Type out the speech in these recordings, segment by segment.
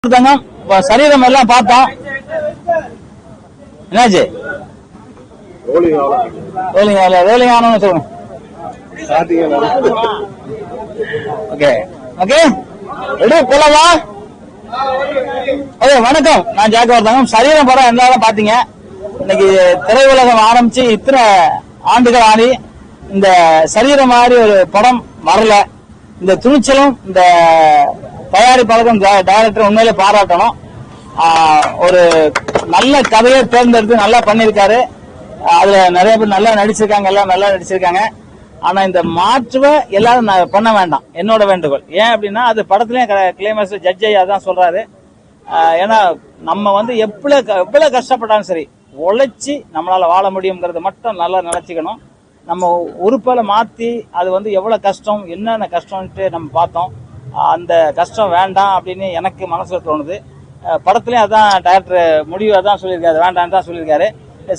சரீரம் எல்லாம் பார்த்தோம். என்னாச்சு? ரோலிங் ஆனோன்னு சொல்லுங்க. ஓகே ஓகே ரெடி போலாமா? ஓகே வணக்கம், நான் ஜாக்கவர் தங்கம். சரீரம் படம் எல்லாரும் பாத்தீங்க. இன்னைக்கு திரையுலகம் ஆரம்பிச்சு இத்தனை ஆண்டுகள் ஆனி இந்த சரீரம் மாதிரி ஒரு படம் வரல. இந்த துணிச்சலும் இந்த தயாரிப்பாளரும் டைரக்டர் உண்மையிலே பாராட்டணும். ஒரு நல்ல கதையை தேர்ந்தெடுத்து நல்லா பண்ணிருக்காரு. அதுல நிறைய பேர் நல்லா நடிச்சிருக்காங்க, எல்லாம் நல்லா நடிச்சிருக்காங்க. ஆனா இந்த மாற்றுவை எல்லாரும் பண்ண வேண்டாம், என்னோட வேண்டுகோள். ஏன் அப்படின்னா அது படத்துலயும் கிளைமேக்ஸ் ஜட்ஜ் ஐயா தான் சொல்றாரு. ஏன்னா நம்ம எவ்வளவு கஷ்டப்பட்டாலும் சரி உழைச்சி நம்மளால வாழ முடியுங்கிறது மட்டும் நல்லா நினைச்சுக்கணும். நம்ம உறுப்பலை மாத்தி அது எவ்வளவு கஷ்டம், என்னென்ன கஷ்டம்ட்டு நம்ம பார்த்தோம். அந்த கஷ்டம் வேண்டாம் அப்படின்னு எனக்கு மனசுல தோணுது. படத்துலயும் அதான் டைரக்டர் முடிவு அதான் சொல்லியிருக்காரு, வேண்டாம் தான் சொல்லியிருக்காரு.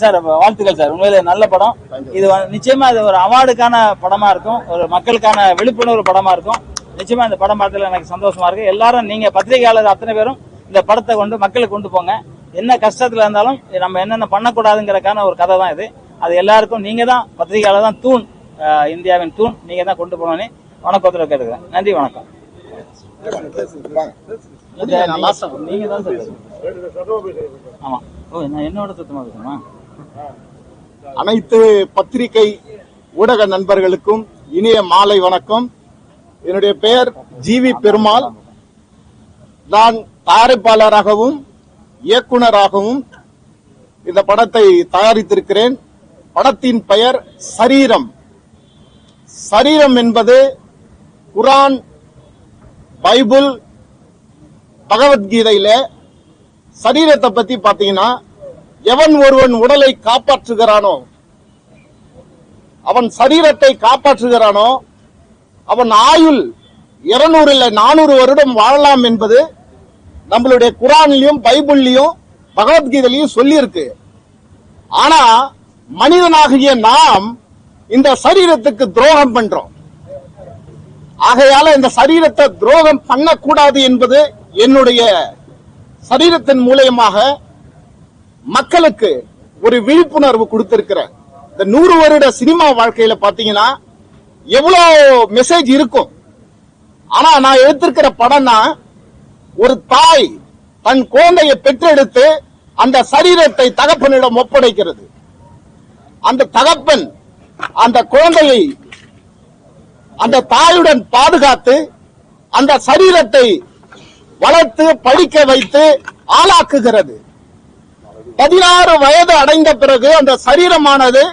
சார் வாழ்த்துக்கள் சார், உண்மையிலே நல்ல படம். இது நிச்சயமா இது ஒரு அவார்டுக்கான படமா இருக்கும், ஒரு மக்களுக்கான விழிப்புணர்வு படமா இருக்கும். நிச்சயமா இந்த படம் பார்த்ததுல எனக்கு சந்தோஷமா இருக்கு. எல்லாரும் நீங்க பத்திரிகையாளர் அத்தனை பேரும் இந்த படத்தை கொண்டு மக்களுக்கு கொண்டு போங்க. என்ன கஷ்டத்துல இருந்தாலும் நம்ம என்னென்ன பண்ணக்கூடாதுங்கிறதுக்கான ஒரு கதை தான் இது. அது எல்லாருக்கும் நீங்க தான் பத்திரிகையாளர் தான் தூண், இந்தியாவின் தூண். நீங்க தான் கொண்டு போனோன்னு வணக்கத்துல கேட்டுக்கிறேன். நன்றி, வணக்கம். நீங்க தான் சார். ஆமா, என்னோட சுத்தமா இருக்குமா? அனைத்து பத்திரிகை ஊடக நண்பர்களுக்கும் இனிய மாலை வணக்கம். என்னுடைய பெயர் ஜிவி பெருமாள். நான் தயாரிப்பாளராகவும் இயக்குனராகவும் இந்த படத்தை தயாரித்திருக்கிறேன். படத்தின் பெயர் சரீரம். சரீரம் என்பது குர்ஆன், பைபிள், பகவத்கீதையில சரீரத்தை பத்தி பாத்தீங்கன்னா, எவன் ஒருவன் உடலை காப்பாற்றுகிறானோ, அவன் சரீரத்தை காப்பாற்றுகிறானோ அவன் ஆயுள் 200 இல்ல 400 வருடம் வாழலாம் என்பது நம்மளுடைய குர்ஆன்லயும் பைபிள்லயும் பகவத்கீதையிலையும் சொல்லி இருக்கு. ஆனா மனிதனாகிய நாம் இந்த சரீரத்துக்கு துரோகம் பண்றோம். ஆகையால இந்த சரீரத்தை துரோகம் பண்ணக்கூடாது என்பது என்னுடைய சரீரத்தின் மூலமாக மக்களுக்கு ஒரு விழிப்புணர்வு கொடுத்திருக்கிறேன். இந்த 100 வருட சினிமா வாழ்க்கையில பாத்தீங்கன்னா எவ்வளவு மெசேஜ் இருக்கும். ஆனா நான் எடுத்திருக்கிற படம்னா, ஒரு தாய் தன் குழந்தையை பெற்றெடுத்து அந்த சரீரத்தை தகப்பனிடம் ஒப்படைக்கிறது. அந்த தகப்பன் அந்த குழந்தையை அந்த தாயுடன் பாதுகாத்து அந்த சரீரத்தை வளர்த்து படிக்க வைத்து ஆளாக்குகிறது. 16 வயது அடைந்த பிறகு அந்த சரீரமானது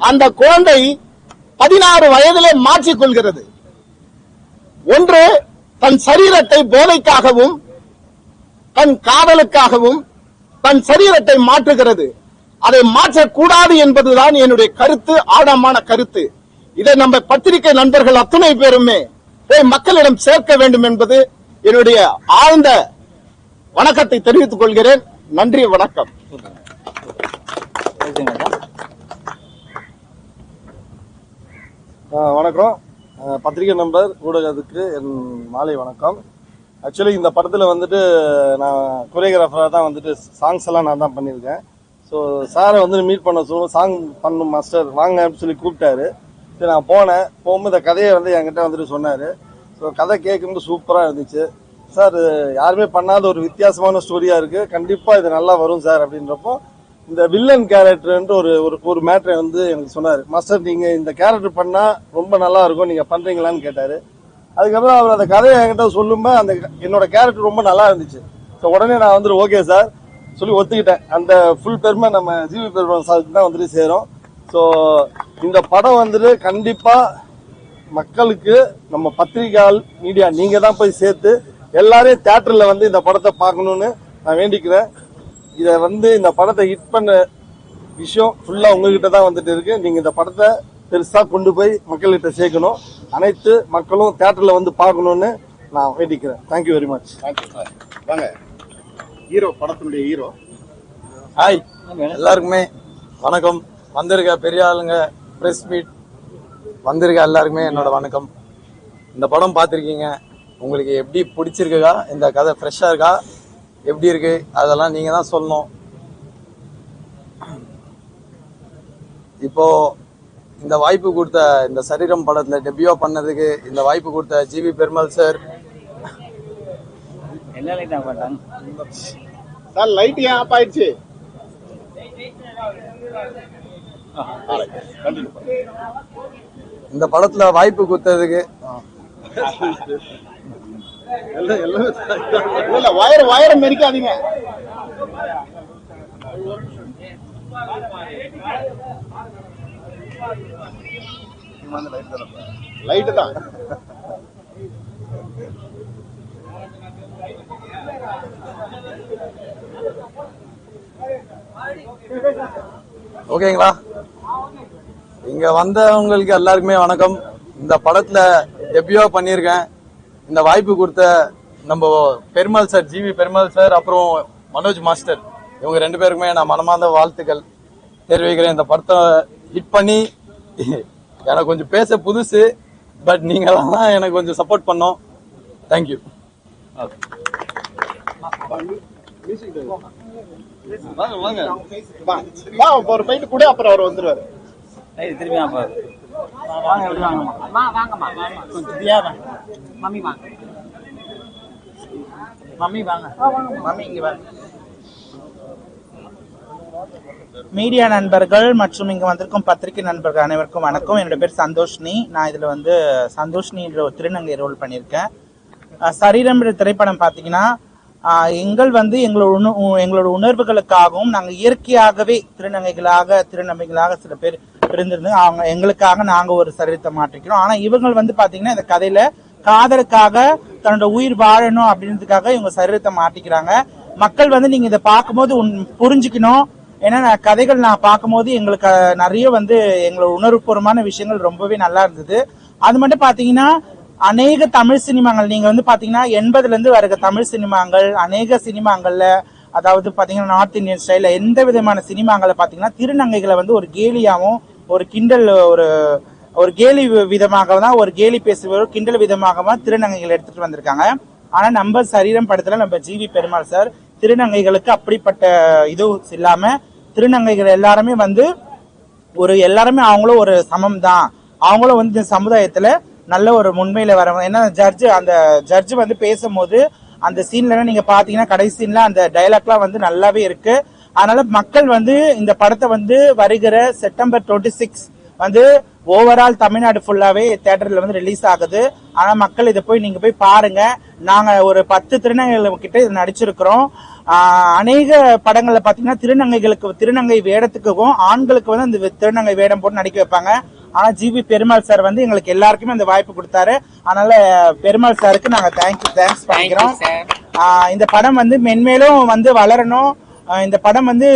அந்த குழந்தை 16 வயதிலே மாற்றிக்கொள்கிறது. ஒன்று தன் சரீரத்தை போதைக்காகவும் தன் காதலுக்காகவும் தன் சரீரத்தை மாற்றுகிறது. அதை மாற்றக்கூடாது என்பதுதான் என்னுடைய கருத்து, ஆழமான கருத்து. இதை நம்ம பத்திரிகை நண்பர்கள் அத்தனை பேருமே போய் மக்களிடம் சேர்க்க வேண்டும் என்பது என்னுடைய ஆழ்ந்த வணக்கத்தை தெரிவித்துக் கொள்கிறேன். நன்றி, வணக்கம். வணக்கம் பத்திரிகை நண்பர் ஊடகத்துக்கு என் மாலை வணக்கம். ஆக்சுவலி இந்த படத்தில் நான் கொரியோகிராஃபராக தான் சாங்ஸ் எல்லாம் நான் தான் பண்ணியிருக்கேன். ஸோ சாரை மீட் பண்ண சொல்லுவோம், சாங் பண்ணும் மாஸ்டர் வாங்க அப்படின்னு சொல்லி கூப்பிட்டாரு. சரி, நான் போகும்போது இந்த கதையை என்கிட்ட சொன்னார். ஸோ கதை கேட்கும்போது சூப்பராக இருந்துச்சு. சார் யாருமே பண்ணாத ஒரு வித்தியாசமான ஸ்டோரியாக இருக்குது, கண்டிப்பாக இது நல்லா வரும் சார் அப்படின்றப்போ இந்த வில்லன் கேரக்டர்ன்ற ஒரு மேட்டரை எனக்கு சொன்னார். மாஸ்டர் நீங்கள் இந்த கேரக்டர் பண்ணால் ரொம்ப நல்லா இருக்கும், நீங்கள் பண்ணுறீங்களான்னு கேட்டார். அதுக்கப்புறம் அவர் அந்த கதையை என்கிட்ட சொல்லும்போது அந்த என்னோட கேரக்டர் ரொம்ப நல்லா இருந்துச்சு. ஸோ உடனே நான் ஓகே சார் சொல்லி ஒத்துக்கிட்டேன். அந்த ஃபுல் பெருமை நம்ம ஜிவி பெருமாள் சாருக்கு தான் சேரும். ஸோ இந்த படம் கண்டிப்பாக மக்களுக்கு நம்ம பத்திரிகையாளர் மீடியா நீங்கள் தான் போய் சேர்த்து எல்லாரையும் தியேட்டரில் இந்த படத்தை பார்க்கணுன்னு நான் வேண்டிக்கிறேன். இதை இந்த படத்தை ஹிட் பண்ண விஷயம் ஃபுல்லாக உங்ககிட்ட தான் இருக்கு. நீங்கள் இந்த படத்தை பெருசாக கொண்டு போய் மக்கள்கிட்ட சேர்க்கணும், அனைத்து மக்களும் தியேட்டரில் பார்க்கணுன்னு நான் வேண்டிக்கிறேன். Thank you very much. Thank you sir. வாங்க ஹீரோ, படத்தினுடைய ஹீரோ. ஹாய், எல்லாருக்குமே வணக்கம். வந்திருக்க பெரிய ஆளுங்க, பிரஸ் மீட் வந்திருக்க எல்லாருக்குமே என்னோட வணக்கம். இந்த படம் பார்த்துருக்கீங்க, உங்களுக்கு எப்படி பிடிச்சிருக்கா? இந்த கதை ஃப்ரெஷ்ஷாக இருக்கா எப்படி இருக்கு அதெல்லாம் நீங்க தான் சொல்லணும். இப்போ இந்த வாய்ப்பு கொடுத்த இந்த சரீரம் படத்துல டெபியூ பண்ணதுக்கு இந்த வாய்ப்பு கொடுத்த GV Perumal sir. Sir light ஏன் ஆஃப் ஆயிடுச்சு? இந்த படத்துல வாய்ப்பு கொடுத்ததுக்கு இல்ல வயரை மெரிக்காதீங்க. லைட்டு தான். ஓகேங்களா? இங்க வந்தவங்களுக்கு எல்லாருக்குமே வணக்கம். இந்த படத்துல டெபியூ பண்ணியிருக்கேன். இந்த வாய்ப்பு கொடுத்த நம்ம Perumal sir, GV Perumal sir, அப்புறம் மனோஜ் மாஸ்டர், இவங்க 2 பேருக்குமே நான் மனமார்ந்த வாழ்த்துக்கள் தெரிவிக்கிறேன். இந்த படத்தை ஹிட் பண்ணி எனக்கு கொஞ்சம் பேச புதுசு, பட் நீங்களாம் தான் எனக்கு கொஞ்சம் சப்போர்ட் பண்ணோம். தேங்க்யூ. ஒரு பைட்டு கூட அப்புறம் அவர் வந்துருவாரு. திரும்பி மீடியா நண்பர்கள் மற்றும் இங்க வந்திருக்கும் பத்திரிகை நண்பர்கள் அனைவருக்கும் வணக்கம். என்னோட பேர் சந்தோஷ்னி. நான் இதுல வந்து சந்தோஷ்னின்ற ஒரு திருநங்கை ரோல் பண்ணியிருக்கேன். சரீரம் திரைப்படம் பாத்தீங்கன்னா எங்கள் வந்து எங்களோட உணர்வுகளுக்காகவும் நாங்கள் இயற்கையாகவே திருநங்கைகளாக சில பேர் இருந்திருந்து அவங்க எங்களுக்காக நாங்க ஒரு சரீரத்தை மாற்றிக்கிறோம். ஆனா இவங்க வந்து பாத்தீங்கன்னா இந்த கதையில காதலுக்காக தன்னோட உயிர் வாழணும் அப்படின்றதுக்காக இவங்க சரீரத்தை மாற்றிக்கிறாங்க. மக்கள் வந்து நீங்க இதை பார்க்கும்போது புரிஞ்சுக்கணும். ஏன்னா கதைகள் நான் பார்க்கும்போது எங்களுக்கு நிறைய வந்து எங்களோட உணர்வுபூர்வமான விஷயங்கள் ரொம்பவே நல்லா இருந்தது. அது மட்டும் பாத்தீங்கன்னா அநேக தமிழ் சினிமாங்கள் நீங்க வந்து பாத்தீங்கன்னா 80ல இருந்து வருகிற தமிழ் சினிமாங்கள் அநேக சினிமாங்கள்ல, அதாவது பாத்தீங்கன்னா நார்த் இந்தியன் ஸ்டைல எந்த விதமான சினிமாங்களை பாத்தீங்கன்னா திருநங்கைகளை வந்து ஒரு கேலியாவும் ஒரு கிண்டல் ஒரு கேலி விதமாக தான் ஒரு கேலி பேசுவோம் கிண்டல் விதமாக திருநங்கைகள் எடுத்துட்டு வந்திருக்காங்க. ஆனா நம்ம சரீரம் படத்துல நம்ம ஜிவி பெருமாள் சார் திருநங்கைகளுக்கு அப்படிப்பட்ட இது இல்லாம திருநங்கைகள் எல்லாருமே வந்து எல்லாருமே அவங்களும் ஒரு சமம் தான். அவங்களும் வந்து இந்த சமுதாயத்துல நல்ல ஒரு முன்மையில வரவங்க. ஏன்னா அந்த ஜட்ஜ் வந்து பேசும்போது அந்த சீன்ல நீங்க பாத்தீங்கன்னா கடைசி சீன்ல அந்த டைலாக்லாம் வந்து நல்லாவே இருக்கு. அதனால மக்கள் வந்து இந்த படத்தை வந்து வருகிற செப்டம்பர் 26 வந்து ஓவரால் தமிழ்நாடு ஃபுல்லாவே தியேட்டர்ல வந்து ரிலீஸ் ஆகுது. ஆனா மக்கள் இதை நீங்க போய் பாருங்க. நாங்க ஒரு 10 திருநங்கைகள் கிட்ட இது நடிச்சிருக்கிறோம். அநேக படங்கள்ல பாத்தீங்கன்னா திருநங்கை வேடத்துக்கும் ஆண்களுக்கு வந்து அந்த திருநங்கை வேடம் போட்டு நடிக்க வைப்பாங்க. ஆனா ஜிவி பெருமாள் சார் வந்து எங்களுக்கு எல்லாருக்குமே அந்த வாய்ப்பு கொடுத்தாரு. அதனால பெருமாள் சாருக்கு நாங்க தேங்க்ஸ் பண்ணிக்கிறோம். இந்த படம் வந்து மென்மேலும் வந்து வளரணும். இந்த படம் வந்து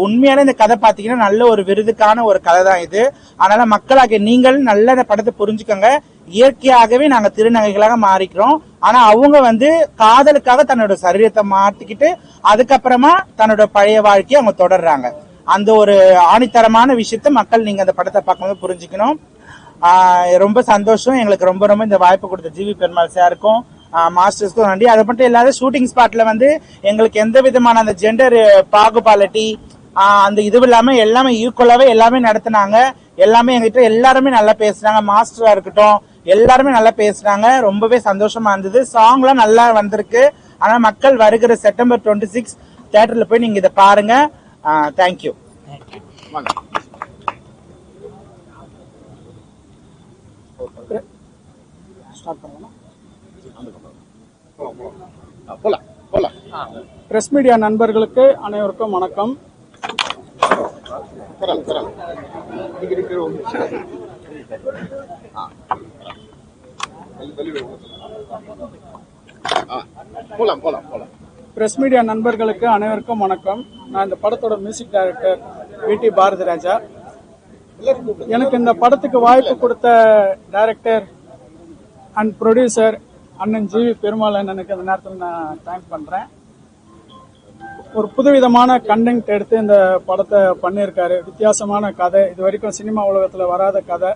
உண்மையான இந்த கதை பாத்தீங்கன்னா நல்ல ஒரு விருதுக்கான ஒரு கதை தான் இது. அதனால மக்களாகிய நீங்கள் நல்ல இந்த படத்தை புரிஞ்சுக்கோங்க. இயற்கையாகவே நாங்க திருநங்கைகளாக மாறிக்கிறோம். ஆனா அவங்க வந்து காதலுக்காக தன்னோட சரீரத்தை மாத்திக்கிட்டு அதுக்கப்புறமா தன்னோட பழைய வாழ்க்கையை அவங்க தொடர்றாங்க. அந்த ஒரு ஆணித்தரமான விஷயத்த மக்கள் நீங்க அந்த படத்தை பார்க்கும்போது புரிஞ்சுக்கணும். ரொம்ப சந்தோஷம். எங்களுக்கு ரொம்ப ரொம்ப இந்த வாய்ப்பு கொடுத்த ஜிவி பெருமாள் சாருக்கும் மாஸ்டர்ஸ்க்கும் நன்றி. அதை மட்டும் இல்லாத ஷூட்டிங் ஸ்பாட்ல வந்து எங்களுக்கு எந்த விதமான அந்த ஜெண்டர் பாகுபாலிட்டி அந்த இது இல்லாம எல்லாமே ஈக்குவலாவே எல்லாமே நடத்தினாங்க. எல்லாமே எங்கிட்ட எல்லாருமே நல்லா பேசுறாங்க. மாஸ்டரா இருக்கட்டும் எல்லாருமே நல்லா பேசுறாங்க. ரொம்பவே சந்தோஷமா இருந்தது. சாங்லாம் நல்லா வந்திருக்கு. ஆனா மக்கள் வருகிற செப்டம்பர் 26 தியேட்டர்ல போய் நீங்க இதை பாருங்க. தேங்க்யூ. பிரஸ் மீடியா நண்பர்களுக்கு அனைவருக்கும் வணக்கம். பிரஸ் மீடியா நண்பர்களுக்கு அனைவருக்கும் வணக்கம். நான் இந்த படத்தோட மியூசிக் டைரக்டர் வி.டி. பாரதிராஜா. எனக்கு இந்த படத்துக்கு வாய்ப்பு கொடுத்த டைரக்டர் அண்ட் ப்ரொடியூசர் அண்ணன் ஜிவி பெருமாள் அண்ணனுக்கு அந்த நேரத்தில் நான் தேங்க்ஸ் பண்றேன். ஒரு புதுவிதமான கண்டென்ட் எடுத்து இந்த படத்தை பண்ணியிருக்காரு. வித்தியாசமான கதை, இது வரைக்கும் சினிமா உலகத்தில் வராத கதை.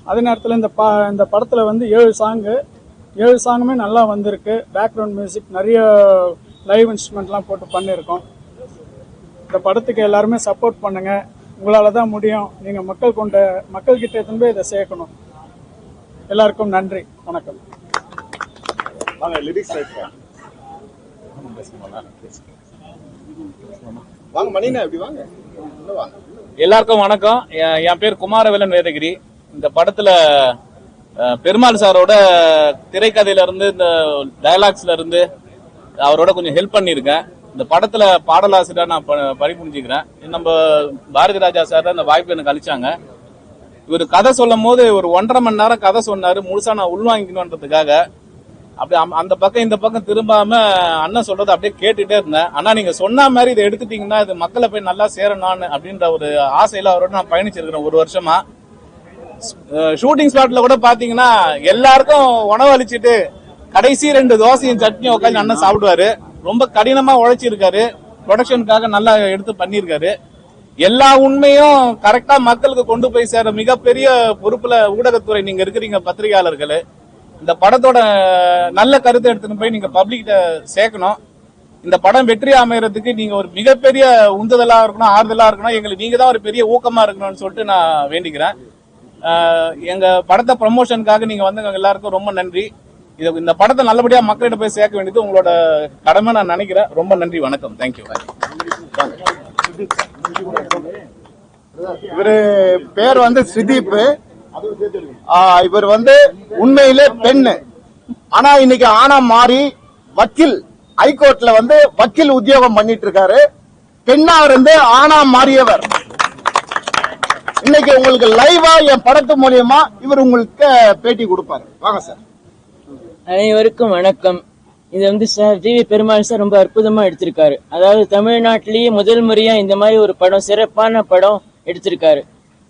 அதே நேரத்தில் இந்த படத்தில் வந்து 7 சாங்கு 7 சாங்குமே நல்லா வந்திருக்கு. பேக்ரவுண்ட் மியூசிக் நிறைய லைவ் இன்ஸ்ட்ருமெண்ட்லாம் போட்டு பண்ணியிருக்கோம். இந்த படத்துக்கு எல்லாருமே சப்போர்ட் பண்ணுங்க. உங்களால தான் முடியும். நீங்க மக்கள்கிட்ட எடுத்துன்னு போய் இதை சேர்க்கணும். எல்லாருக்கும் நன்றி, வணக்கம். வாங்க லிரிக்ஸ் வாங்க மணினா எப்படி வாங்க வாங்க. எல்லாருக்கும் வணக்கம். என் பேர் குமாரவேலன் வேதகிரி. இந்த படத்துல பெருமாள் சாரோட திரைக்கதையில இருந்து இந்த டயலாக்ஸ்ல இருந்து அவரோட கொஞ்சம் ஹெல்ப் பண்ணியிருக்கேன். இந்த படத்துல பாடலாசிரியர் நான் பணிபுரிஞ்சுக்கிறேன். நம்ம பாரதி ராஜா சார் தான் இந்த வாய்ப்பு எனக்கு அளிச்சாங்க. இவர் கதை சொல்லும் போது ஒரு 1.5 மணி நேரம் கதை சொன்னாரு. முழுசா நான் உள்வாங்கிக்கணுன்றதுக்காக அப்படி அந்த பக்கம் இந்த பக்கம் திரும்பாம அண்ணன் சொல்றது அப்படியே கேட்டுட்டே இருந்தேன். ஆனா நீங்க சொன்ன மாதிரி இதை எடுத்துட்டீங்கன்னா இது மக்களை போய் நல்லா சேரணும் அப்படின்ற ஒரு ஆசையில அவரோட நான் பயணிச்சிருக்கிறேன் 1 வருஷமா. ஷூட்டிங் ஸ்பாட்ல கூட பாத்தீங்கன்னா எல்லாருக்கும் உணவு அளிச்சுட்டு கடைசி 2 தோசையும் சட்னியும் உட்காந்து அண்ணன் சாப்பிடுவாரு. ரொம்ப கடினமா உழைச்சிருக்காரு. ப்ரொடக்ஷனுக்காக நல்லா எடுத்து பண்ணிருக்காரு. எல்லா உண்மையும் கரெக்டா மக்களுக்கு கொண்டு போய் சேர மிகப்பெரிய பொறுப்புல ஊடகத்துறை நீங்க இருக்கிறீங்க பத்திரிகையாளர்கள். இந்த படத்தோட நல்ல கருத்தை எடுத்துன்னு போய் நீங்க பப்ளிக்கிட்ட சேர்க்கணும். இந்த படம் வெற்றி அமையறதுக்கு நீங்க ஒரு மிகப்பெரிய உந்துதலா இருக்கணும், ஆறுதலா இருக்கணும். எங்களுக்கு நீங்க தான் ஒரு பெரிய ஊக்கமா இருக்கணும்னு சொல்லிட்டு நான் வேண்டிக்கிறேன். எங்க படத்தை ப்ரமோஷனுக்காக நீங்க வந்து எல்லாருக்கும் ரொம்ப நன்றி. இந்த படத்தை நல்லபடியா மக்களிடம் போய் சேர்க்க வேண்டியது உங்களோட கடமை நான் நினைக்கிறேன். ரொம்ப நன்றி, வணக்கம், தேங்க்யூ. இவரு பேர் வந்து சுதீப். இவர் வந்து உண்மையிலே பெண்ணு, ஆனா இன்னைக்கு ஆனா மாறி வக்கீல், ஹைகோர்ட்ல வந்து வக்கீல் உத்தியோகம் பண்ணிட்டு இருக்காரு. பெண்ணா இருந்து ஆனா மாறியவர். இன்னைக்கு உங்களுக்கு லைவா என் படத்து மூலியமா இவர் உங்களுக்கு பேட்டி கொடுப்பாரு. வாங்க சார். அனைவருக்கும் வணக்கம். இது வந்து சார் ஜிவி பெருமாள் சார் ரொம்ப அற்புதமா எடுத்திருக்காரு. அதாவது தமிழ்நாட்டிலேயே முதல் முறையா இந்த மாதிரி ஒரு படம், சிறப்பான படம் எடுத்திருக்காரு.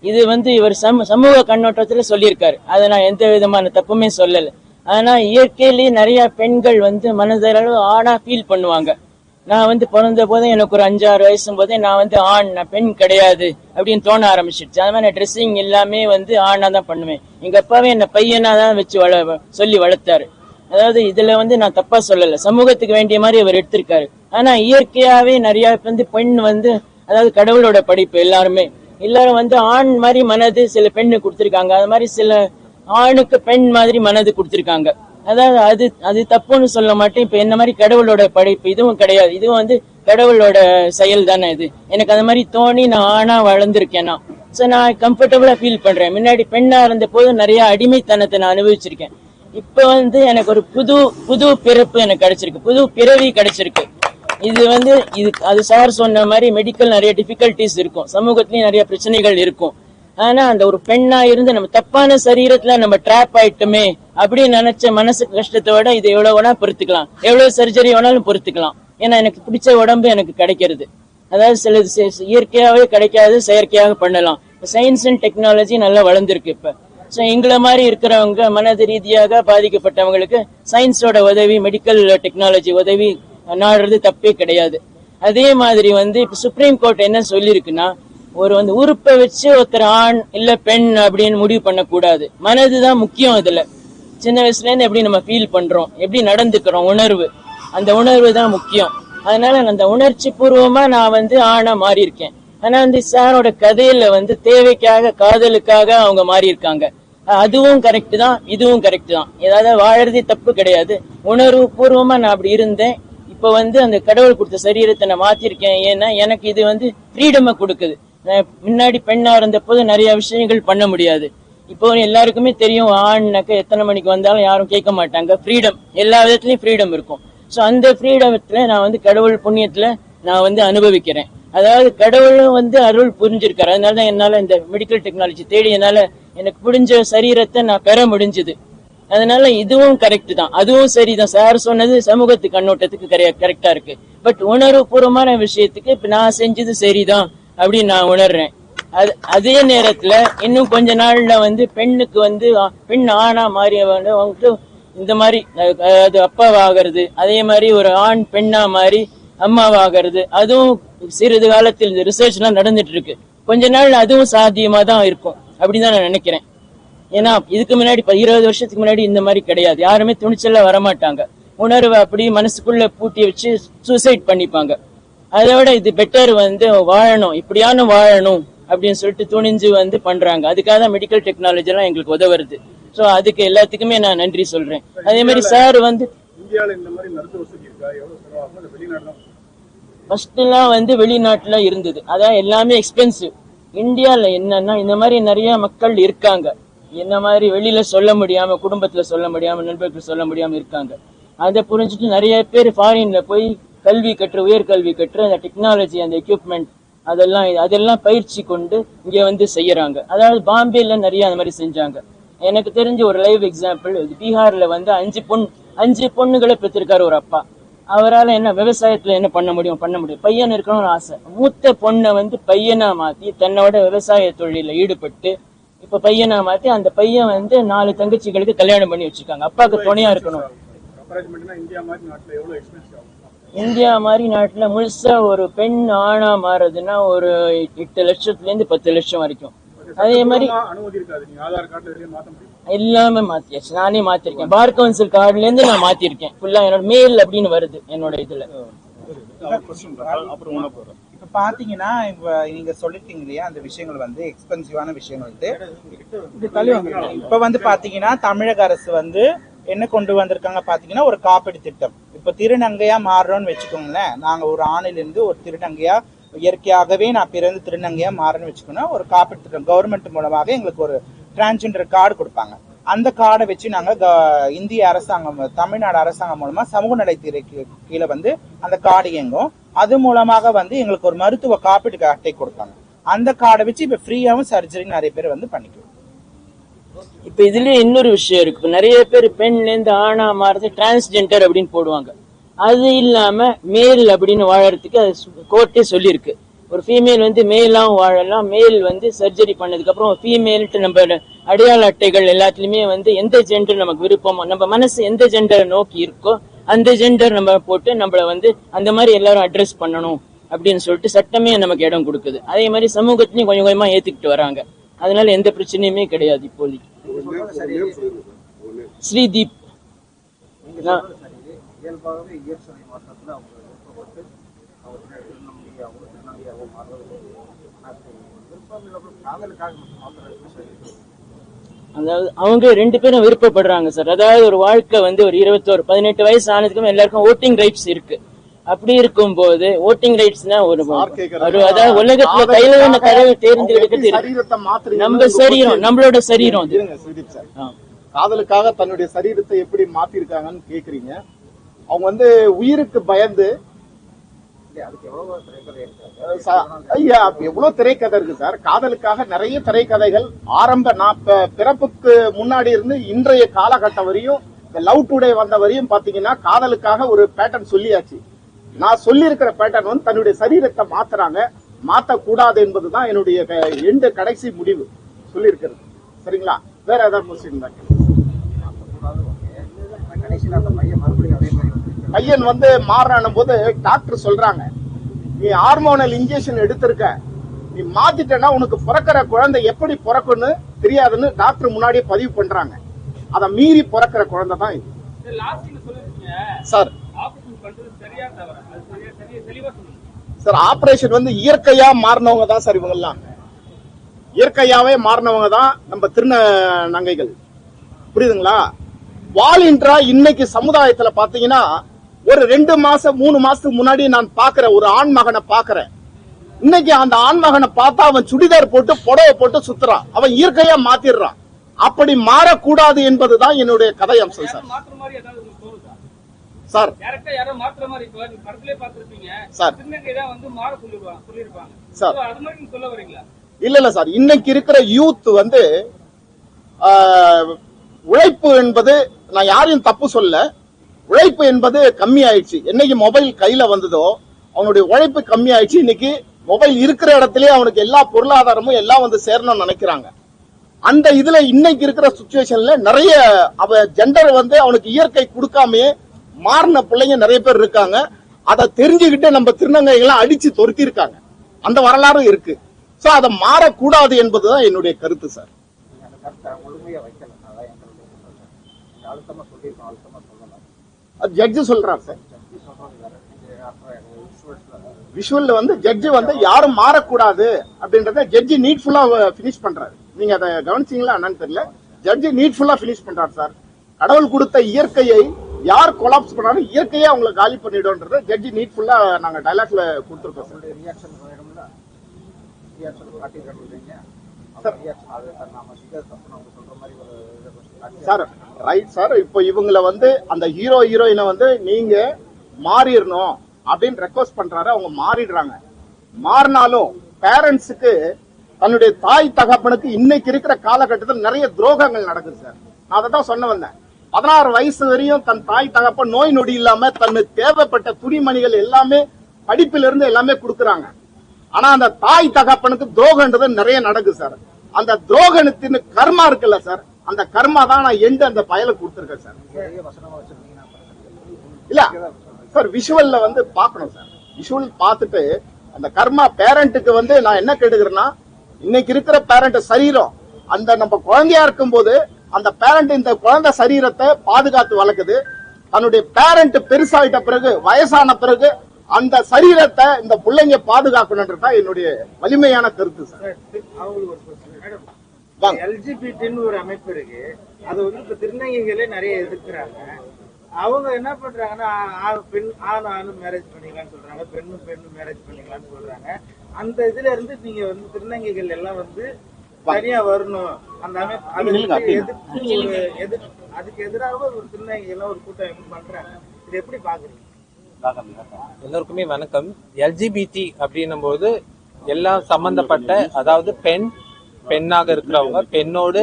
இது வந்து இவர் சமூக கண்ணோட்டத்துல சொல்லியிருக்காரு. அதை நான் எந்த விதமான தப்புமே சொல்லல. ஆனா இயற்கையிலேயே நிறைய பெண்கள் வந்து மனதளவு ஆணா ஃபீல் பண்ணுவாங்க. நான் வந்து பிறந்த போதே எனக்கு ஒரு 5-6 வயசு போதே நான் வந்து நான் பெண் கிடையாது அப்படின்னு தோண ஆரம்பிச்சிடுச்சு. அது மாதிரி ட்ரெஸ்ஸிங் எல்லாமே வந்து ஆணா தான் பண்ணுவேன். எங்க அப்பாவே என்ன பையனா தான் வச்சு சொல்லி வளர்த்தாரு. அதாவது இதுல வந்து நான் தப்பா சொல்லல, சமூகத்துக்கு வேண்டிய மாதிரி அவர் எடுத்திருக்காரு. ஆனா இயற்கையாவே நிறைய வந்து பெண் வந்து, அதாவது கடவுளோட படைப்பு எல்லாரும் வந்து ஆண் மாதிரி மனது சில பெண்ணு கொடுத்திருக்காங்க. அது மாதிரி சில ஆணுக்கு பெண் மாதிரி மனது கொடுத்திருக்காங்க. அதாவது அது தப்புன்னு சொல்ல மாட்டேன். இப்ப என்ன மாதிரி கடவுளோட படைப்பு இதுவும் கிடையாது. இதுவும் வந்து கடவுளோட செயல் தானே. இது எனக்கு அந்த மாதிரி தோணி நான் ஆணா வளர்ந்துருக்கேன். நான் கம்ஃபர்டபுளா ஃபீல் பண்றேன். முன்னாடி பெண்ணா இருந்த போது நிறைய அடிமைத்தனத்தை நான் அனுபவிச்சிருக்கேன். இப்ப வந்து எனக்கு ஒரு புது பிறப்பு எனக்கு கிடைச்சிருக்கு, புது பிறவி கிடைச்சிருக்கு. இது வந்து அது சார் சொன்ன மாதிரி மெடிக்கல் நிறைய டிஃபிகல்டிஸ் இருக்கும், சமூகத்திலயும் நிறைய பிரச்சனைகள் இருக்கும். ஆனா அந்த ஒரு பெண்ணா இருந்து நம்ம தப்பான சரீரத்துல நம்ம ட்ராப் ஆயிட்டோமே அப்படின்னு நினைச்ச மனசு கஷ்டத்தோட இது எவ்வளவு வேணா பொறுத்துக்கலாம், எவ்வளவு சர்ஜரி வேணாலும் பொறுத்துக்கலாம். ஏன்னா எனக்கு பிடிச்ச உடம்பு எனக்கு கிடைக்கிறது. அதாவது சில இயற்கையாவே கிடைக்காது, செயற்கையாக பண்ணலாம். சயின்ஸ் அண்ட் டெக்னாலஜி நல்லா வளர்ந்துருக்கு இப்ப. எங்களை மாதிரி இருக்கிறவங்க மனது ரீதியாக பாதிக்கப்பட்டவங்களுக்கு சயின்ஸோட உதவி, மெடிக்கல் டெக்னாலஜி உதவி நாடுறது தப்பே கிடையாது. அதே மாதிரி வந்து இப்ப சுப்ரீம் கோர்ட் என்ன சொல்லிருக்குன்னா, ஒரு வந்து உறுப்பை வச்சு ஒருத்தர் ஆண் இல்ல பெண் அப்படின்னு முடிவு பண்ணக்கூடாது. மனதுதான் முக்கியம். இதுல சின்ன வயசுல இருந்து எப்படி நம்ம ஃபீல் பண்றோம், எப்படி நடந்துக்கிறோம், உணர்வு, அந்த உணர்வு தான் முக்கியம். அதனால அந்த உணர்ச்சி பூர்வமா நான் வந்து ஆணா மாறி இருக்கேன். ஆனா வந்து சாரோட கதையில வந்து தேவைக்காக, காதலுக்காக அவங்க மாறி இருக்காங்க. அதுவும் கரெக்ட் தான், இதுவும் கரெக்ட் தான். ஏதாவது வாழறதே தப்பு கிடையாது. உணர்வு பூர்வமா நான் அப்படி இருந்தேன். இப்ப வந்து அந்த கடவுள் கொடுத்த சரீரத்தை நான் மாத்திருக்கேன். ஏன்னா எனக்கு இது வந்து ஃப்ரீடமை கொடுக்குது. முன்னாடி பெண்ணா இருந்த போது நிறைய விஷயங்கள் பண்ண முடியாது. இப்போ எல்லாருக்குமே தெரியும், ஆண்னாக்க எத்தனை மணிக்கு வந்தாலும் யாரும் கேட்க மாட்டாங்க. ஃப்ரீடம், எல்லா விதத்துலயும் ஃப்ரீடம் இருக்கும். சோ அந்த ஃப்ரீடத்துல நான் வந்து கடவுள் புண்ணியத்துல நான் வந்து அனுபவிக்கிறேன். அதாவது கடவுளும் வந்து அருள் புரிஞ்சிருக்காரு. அதனாலதான் என்னால இந்த மெடிக்கல் டெக்னாலஜி தேடி என்னால எனக்கு புரிஞ்ச சரீரத்தை நான் பெற முடிஞ்சது. அதனால இதுவும் கரெக்ட் தான், அதுவும் சரிதான். சார் சொன்னது சமூகத்து கண்ணோட்டத்துக்கு கரெக்டா இருக்கு. பட் உணர்வு பூர்வமான விஷயத்துக்கு இப்ப நான் செஞ்சது சரிதான் அப்படின்னு நான் உணர்றேன். அதே நேரத்துல இன்னும் கொஞ்ச நாள்ல வந்து பெண்ணுக்கு வந்து பெண் ஆணா மாறி வந்துட்டு இந்த மாதிரி அது அப்பாவாகிறது, அதே மாதிரி ஒரு ஆண் பெண்ணா மாறி அம்மாவாகிறது, அதுவும் சிறிது காலத்தில் ரிசர்ச் எல்லாம் நடந்துட்டு இருக்கு. கொஞ்ச நாள் அதுவும் சாத்தியமா தான் இருக்கும் அப்படிதான் நான் நினைக்கிறேன். ஏன்னா இதுக்கு முன்னாடி 20 வருஷத்துக்கு முன்னாடி இந்த மாதிரி கிடையாது. யாருமே துணிச்சலா வரமாட்டாங்க. உணர்வை அப்படி மனசுக்குள்ள பூட்டி வச்சு சூசைட் பண்ணிப்பாங்க. அதை விட இது பெட்டர் வந்து வாழணும், இப்படியான வாழணும் அப்படின்னு சொல்லிட்டு துணிஞ்சு வந்து பண்றாங்க. அதுக்காக தான் மெடிக்கல் டெக்னாலஜி எல்லாம் எங்களுக்கு உதவுறது. ஸோ அதுக்கு எல்லாத்துக்குமே நான் நன்றி சொல்றேன். அதே மாதிரி சார் வந்து ஃபர்ஸ்ட் எல்லாம் வந்து வெளிநாட்டுல இருந்தது, அதான் எல்லாமே எக்ஸ்பென்சிவ். இந்தியால என்னன்னா இந்த மாதிரி நிறைய மக்கள் இருக்காங்க, என்ன மாதிரி வெளியில சொல்ல முடியாம, குடும்பத்துல சொல்ல முடியாம, நண்பர்கள் சொல்ல முடியாம இருக்காங்க. அதை புரிஞ்சுட்டு நிறைய பேர் ஃபாரின்ல போய் கல்வி கற்று, உயர்கல்வி கற்று அந்த டெக்னாலஜி, அந்த எக்யூப்மெண்ட் அதெல்லாம் பயிற்சி கொண்டு இங்க வந்து செய்யறாங்க. அதாவது பாம்பேல நிறைய அந்த மாதிரி செஞ்சாங்க. எனக்கு தெரிஞ்ச ஒரு லைவ் எக்ஸாம்பிள், பீகார்ல வந்து 5 பொண்ணுகளை பெற்றிருக்காரு ஒரு அப்பா. அவரால் என்ன விவசாயத்துல என்ன பண்ண முடியும்? பையன் இருக்கணும்னு ஆசை. மூத்த பொண்ணை வந்து பையனா மாத்தி தன்னோட விவசாய தொழில ஈடுபட்டு இப்ப பையனா மாத்தி அந்த பையன் வந்து 4 தங்கச்சிகளுக்கு கல்யாணம் பண்ணி வச்சிருக்காங்க. அப்பாவுக்கு துணையா இருக்கணும். இந்தியா மாதிரி நாட்டுல முழுசா ஒரு பெண் ஆணா மாறுறதுன்னா ஒரு 8 லட்சத்துல இருந்து 10 லட்சம் வரைக்கும். அதே மாதிரி எல்லாமே மாத்தியாச்சு. நானே மாத்திருக்கேன். பார் கவுன்சில் கார்டுல இருந்து நான் மாத்திருக்கேன். ஃபுல்லா என்னோட மேல் அப்படின்னு வருது என்னோட இதுல. இப்ப பாத்தீங்கன்னா நீங்க சொல்லிருக்கீங்க இல்லையா, அந்த விஷயங்கள் வந்து எக்ஸ்பென்சிவான விஷயங்கள் வந்து இப்ப வந்து பாத்தீங்கன்னா தமிழக அரசு வந்து என்ன கொண்டு வந்திருக்காங்க பாத்தீங்கன்னா, ஒரு காப்பீடு திட்டம். இப்ப திருநங்கையா மாறுறோம்னு வச்சுக்கோங்களேன். நாங்க ஒரு ஆணிலிருந்து ஒரு திருநங்கையா, இயற்கையாகவே நான் பிறந்து திருநங்கையா மாறணும்னு வச்சுக்கோன்னா, ஒரு காப்பீடு திட்டம் கவர்மெண்ட் மூலமாக எங்களுக்கு ஒரு டிரான்ஸ்ஜெண்டர் கார்டு கொடுப்பாங்க. அந்த கார்டை வச்சு நாங்க இந்திய அரசாங்கம், தமிழ்நாடு அரசாங்கம் மூலமா சமூக நலத்துறைக்கு கீழே வந்து அந்த கார்டு இயங்கும். அது மூலமாக வந்து எங்களுக்கு ஒரு மருத்துவ காப்பீடு அட்டை கொடுப்பாங்க. அந்த கார்டை வச்சு இப்ப ஃப்ரீயாவும் சர்ஜரி நிறைய பேர் வந்து பண்ணிக்குவோம். இப்ப இதுல இன்னொரு விஷயம் இருக்கு. இப்ப நிறைய பேர் பெண்ல இருந்து ஆணா மாறுறது டிரான்ஸ்ஜெண்டர் அப்படின்னு போடுவாங்க. அது இல்லாம மேல் அப்படின்னு வாழறதுக்கு அது கோர்ட்டே சொல்லியிருக்கு. ஒரு ஃபீமேல் வந்து மேலாவும் வாழலாம். மேல் வந்து சர்ஜரி பண்ணதுக்கு அப்புறம் ஃபீமேல்ட்டு நம்ம அடையாள அட்டைகள் எல்லாத்துலயுமே வந்து எந்த ஜெண்டர் நமக்கு விருப்பமோ, நம்ம மனசு எந்த ஜெண்டரை நோக்கி இருக்கோ அந்த ஜெண்டர் நம்ம போட்டு நம்மள வந்து அந்த மாதிரி எல்லாரும் அட்ரஸ் பண்ணணும் அப்படின்னு சொல்லிட்டு சட்டமே நமக்கு இடம் கொடுக்குது. அதே மாதிரி சமூகத்திலையும் கொஞ்சம் கொஞ்சமா ஏத்துக்கிட்டு வராங்க. அதனால எந்த பிரச்சனையுமே கிடையாது. இப்போதைக்கு ஸ்ரீதீப் அதாவது அவங்க 2 பேரும் விருப்பப்படுறாங்க சார். அதாவது ஒரு வாழ்க்கை வந்து ஒரு 18 வயசு ஆனதுக்கும் எல்லாருக்கும் ஓட்டிங் ரைட்ஸ் இருக்கு. அப்படி இருக்கும் போது ஓட்டிங் ரைட்ஸ்னா ஒரு அதாவது உலகத்துல கையில கதவை தேர்ந்தெடுக்கிறது நம்ம சரீரம், நம்மளோட சரீரம். காதலுக்காக தன்னுடைய சரீரத்தை எப்படி மாத்திருக்காங்கன்னு கேக்குறீங்க. அவங்க வந்து உயிருக்கு பயந்து, ஐயா எவ்வளவு திரைக்கதை இருக்கு சார். காதலுக்காக நிறைய திரைக்கதைகள் பிறப்புக்கு முன்னாடி இருந்து இன்றைய காலகட்டம் வரையும், இந்த லவ் டுடே வந்த வரையும் பாத்தீங்கன்னா காதலுக்காக ஒரு பேட்டர்ன் சொல்லியாச்சு. நான் சொல்லி இருக்கிற பேட்டர்ன் வந்து தன்னுடைய சரீரத்தை மாத்துறாங்க. மாத்தக்கூடாது என்பதுதான் என்னுடைய கடைசி முடிவு சொல்லி இருக்கிறது. சரிங்களா? வேற ஏதாவது கொஸ்டின்? பையன் வந்து மாறுறானும் போது டாக்டர் சொல்றாங்க, நீ ஹார்மோனல் இன்ஜெக்ஷன் எடுத்திருக்க, நீ மாத்திட்டனா உனக்கு பிறக்கிற குழந்தை எப்படி பிறக்குன்னு தெரியாதுன்னு டாக்டர் முன்னாடியே பதிவு பண்றாங்க. அதை மீறி பிறக்கிற குழந்தை தான் இது சார். சார் ஆபரேஷன் வந்து இயற்கையா மாறினவங்க தான் சார். இவங்கெல்லாம் இயற்கையாவே மாறினவங்க தான் நம்ம திருநங்கைகள். புரியுதுங்களா? வாலின்றா இன்னைக்கு சமுதாயத்துல பாத்தீங்கன்னா ஒரு 2 மாசம் 3 மாசத்துக்கு முன்னாடி நான் பாக்குற ஒரு ஆண் மகனை பாக்குறேன். இன்னைக்கு அந்த ஆண் மகனை பார்த்தா அவன் சுடிதார் போட்டு புடவை போட்டு சுத்துறான். அவன் இயற்கையா மாத்திடுறான். அப்படி மாறக்கூடாது என்பதுதான் என்னுடைய கதை அம்சம் சார். சார் இல்ல இல்ல சார், இன்னைக்கு இருக்கிற யூத் வந்து உழைப்பு என்பது, நான் யாரையும் தப்பு சொல்ல, உழைப்பு என்பது கம்மி ஆயிடுச்சு. என்னைக்கு மொபைல் கையில வந்ததோ அவனுடைய உழைப்பு கம்மி ஆயிடுச்சு. இன்னைக்கு மொபைல் இருக்கிற இடத்துலயே அவனுக்கு எல்லா பொருளாதாரமும் எல்லாம் வந்து சேரணும்னு நினைக்கிறாங்க. அந்த இதுல இன்னைக்கு இருக்கிற சிச்சுவேஷன்ல நிறைய ஜெண்டர் வந்து அவனுக்கு இயற்கை கொடுக்காமயே மாறின பிள்ளைங்க நிறைய பேர் இருக்காங்க. அதை தெரிஞ்சுக்கிட்டு நம்ம திருநங்கைகளை அடிச்சு தொருத்தி இருக்காங்க. அந்த வரலாறு இருக்கு. சோ அதை மாறக்கூடாது என்பதுதான் என்னுடைய கருத்து சார். அது ஜட்ஜு சொல்றாரு சார். விஷுவல்ல வந்து ஜட்ஜு வந்து யாரும் மாறக்கூடாது அப்படின்றத ஜட்ஜி நீட்ஃபுல்லா பினிஷ் பண்றாரு. நீங்க அதை கவனிச்சீங்களா என்னன்னு தெரியல. ஜட்ஜி நீட்ஃபுல்லா பினிஷ் பண்றாரு சார். கடவுள் கொடுத்த இயற்கையை யார் கொலாப்ஸ் பண்ணாலும் இயற்கையே அவங்களை காலி பண்ணிடும்ன்றத ஜட்ஜி நீட்ஃபுல்லா நாங்க டைலாக்ல கொடுத்துருக்கோம் சார். Right sir. இப்போ இவங்களை வந்து அந்த ஹீரோ ஹீரோயினை வந்து நீங்க மாறிடணும் அப்படின்னு ரெக்வஸ்ட் பண்றாரு. அவங்க மாறிடுறாங்க. மாறினாலும் பேரண்ட்ஸுக்கு தன்னுடைய தாய் தகப்பனுக்கு இன்னைக்கு இருக்கிற காலகட்டத்தில் நிறைய துரோகங்கள் நடக்குது சார். நான் அதை தான் சொன்ன வந்தேன். 16 வயசு வரையும் தன் தாய் தகப்பன் நோய் நொடி இல்லாம தன்னுக்கு தேவைப்பட்ட துணிமணிகள் எல்லாமே படிப்பில இருந்து எல்லாமே கொடுக்குறாங்க. ஆனா அந்த தாய் தகப்பனுக்கு துரோகன்றது நிறைய நடக்குது சார். அந்த துரோகத்தின் கர்மா இருக்குல்ல சார், அந்த கர்மா தான் நான் எண்டு அந்த பயலை கொடுத்துருக்கேன் சார். இல்ல சார், விஷுவல்ல வந்து பாக்கணும் சார். விஷுவல் பார்த்துட்டு அந்த கர்மா பேரண்ட்டுக்கு வந்து நான் என்ன கேட்டுக்கிறேன்னா, இன்னைக்கு இருக்கிற பேரண்ட் சரீரம் அந்த நம்ம குழந்தையா இருக்கும் போது அந்த பேரண்ட் இந்த குழந்தை சரீரத்தை பாதுகாத்து வளர்க்குது. தன்னுடைய பேரண்ட் பெருசாயிட்ட பிறகு வயசான பிறகு அந்த சரீரத்தை இந்த பிள்ளைங்க பாதுகாக்கணும்ன்றதான் என்னுடைய வலிமையான கருத்து சார். எல்ஜிபிடின்னு ஒரு அமைப்பு இருக்கு. அது வந்து இப்ப திருநங்கைகளே நிறைய எதிர்க்கிறாங்க. அவங்க என்ன பண்றாங்கன்னா பெண் ஆணும் மேரேஜ் பண்ணிக்கலாம்னு சொல்றாங்க, பெண்ணும் மேரேஜ் பண்ணிக்கலாம்னு சொல்றாங்க. அந்த இதுல இருந்து நீங்க வந்து திருநங்கைகள் எல்லாம் வந்து தனியா வரணும் அந்த அமைப்பு அதுக்கு எதிராக ஒரு திருநங்கைகள் எல்லாம் ஒரு கூட்டம் பண்றாங்க. இது எப்படி பாக்குறீங்க? எல்லோருக்குமே வணக்கம். எல்ஜிபிடி அப்படின்னும் போது எல்லாம் சம்பந்தப்பட்ட, அதாவது பெண்ணாக இருக்கிறவங்க, பெண்ணோடு